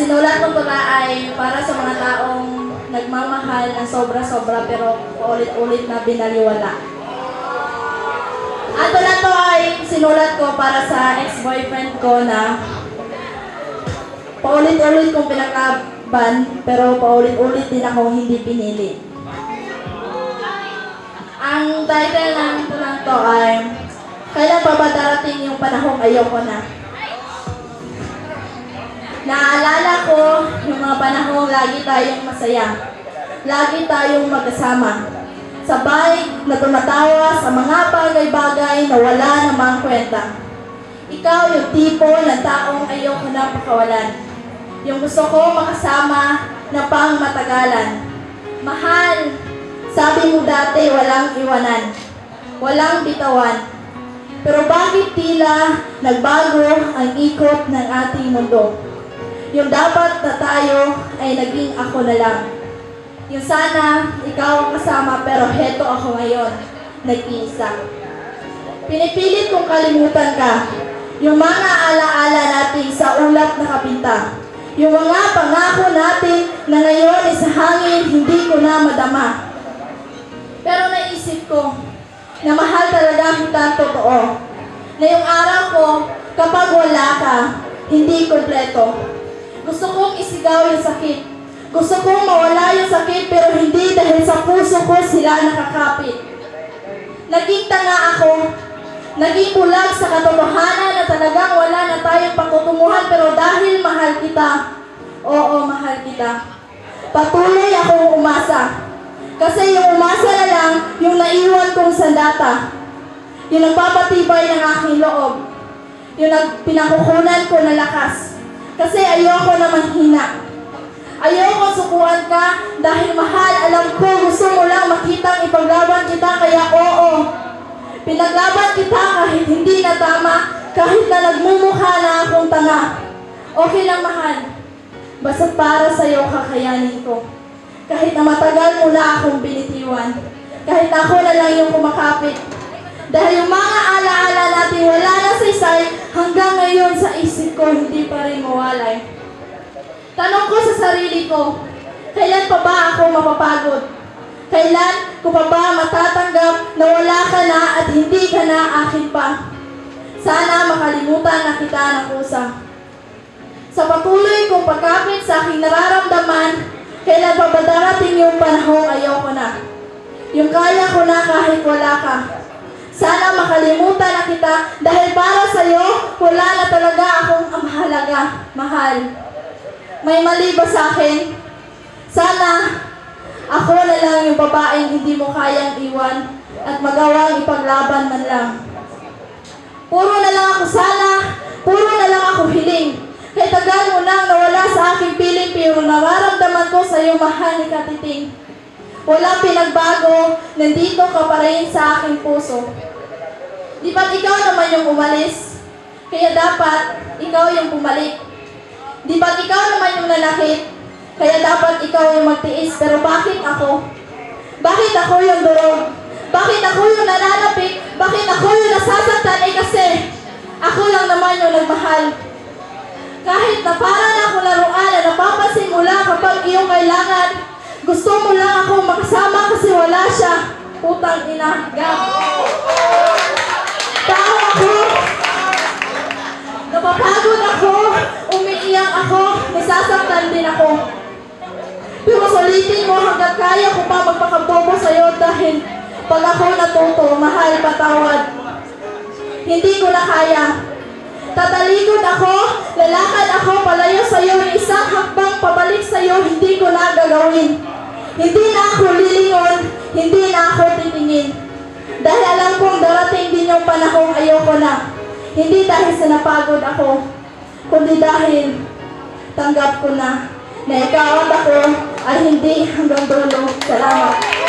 sinulat ko na ay para sa mga taong nagmamahal ng sobra-sobra pero paulit-ulit na binaliwala. At na to ay sinulat ko para sa ex-boyfriend ko na paulit-ulit kong pinaglaban pero paulit-ulit din ako hindi pinili. Ang title ng to ay Kailan pa ba darating yung panahong ayoko na? Naalala ko yung mga panahong lagi tayong masaya. Lagi tayong magkasama. Sabay na tumatawa sa mga bagay-bagay na wala namang kwenta. Ikaw yung tipo ng taong ayoko na pakawalan. Yung gusto ko makasama na pang matagalan. Mahal, sabi mo dati walang iwanan. Walang bitawan. Pero bakit tila nagbago ang ikot ng ating mundo? Yung dapat na tayo ay naging ako na lang. Yung sana ikaw ang kasama pero heto ako ngayon, nag-iisa. Pinipilit kong kalimutan ka. Yung mga alaala natin sa ulap na kapinta. Yung mga pangako natin na ngayon ay sa hangin hindi ko na madama. Pero naisip ko, na mahal talaga kita totoo. Na yung araw ko, kapag wala ka, hindi kompleto. Gusto kong isigaw yung sakit. Gusto kong mawala yung sakit pero hindi dahil sa puso ko sila nakakapit. Naging tanga ako. Naging bulag sa katotohanan na talagang wala na tayong patutunguhan pero dahil mahal kita, oo, mahal kita. Patuloy akong umasa. Kasi yung umasa na lang, yung naiwan kong sandata. Yung nagpapatibay ng aking loob. Yung pinakukunan ko na lakas. Kasi ayoko na manghina. Ayoko sukuan ka dahil mahal, alam ko gusto mo lang makitang ipaglaban kita kaya oo. Pinaglaban kita kahit hindi na tama, kahit na nagmumukha na akong tanga. Okay lang mahal. Basta para sa'yo kakayanin ko. Kahit na matagal mo na akong binitiwan. Kahit ako na lang yung kumakapit. Dahil yung mga alaala natin wala na sa isay, hanggang ngayon sa isip ko hindi pa rin mawalay. Tanong ko sa sarili ko, kailan pa ba ako mapapagod? Kailan ko pa ba matatanggap na wala ka na at hindi ka na akin pa? Sana makalimutan na kita ng kusa. Sa patuloy kong pagkapit sa aking nararamdaman, kailan pa ba darating yung panahong ayoko na? Yung kaya ko na kahit wala ka. Sana makalimutan na kita dahil para sa'yo, wala na talaga akong mahalaga, mahal. May mali ba sa akin? Sana ako na lang yung babaeng hindi mo kayang iwan at magawang ipaglaban man lang. Puro na lang ako sana, puro na lang ako hiling. Kaya tagal mo nang nawala sa aking piling pero nararamdaman ko sa iyo mahal ni Katiting. Walang pinagbago, nandito ka pa rin sa aking puso. Di ba't ikaw naman yung umalis? Kaya dapat ikaw yung bumalik. Di ba't ikaw naman yung nanakit? Kaya dapat ikaw yung magtiis. Pero bakit ako? Bakit ako yung durog? Bakit ako yung nananapik? Bakit ako yung nasasaktan? Eh kasi ako lang naman yung nagmahal. Kahit na parang ako laruan na napapansin mo lang kapag iyong kailangan, gusto mo lang ako makasama kasi wala siya. Putang ina. Tao ako. Napapagod ako. Umiiyak ako. Nasasaktan din ako. Pero sulitin mo hanggang kaya ko pa magpakabobo sa'yo dahil pag ako natuto, mahal patawad. Hindi ko na kaya. Tatalikod ako, lalakad ako palayo sa'yo, isang hakbang pabalik sa'yo, hindi ko na gagawin. Hindi na ako lilingon, hindi na ako titingin. Dahil alam kong darating din yung panahong ayoko na. Hindi dahil sa napagod ako, kundi dahil tanggap ko na ikaw at ako ay hindi hanggang dulo. Salamat.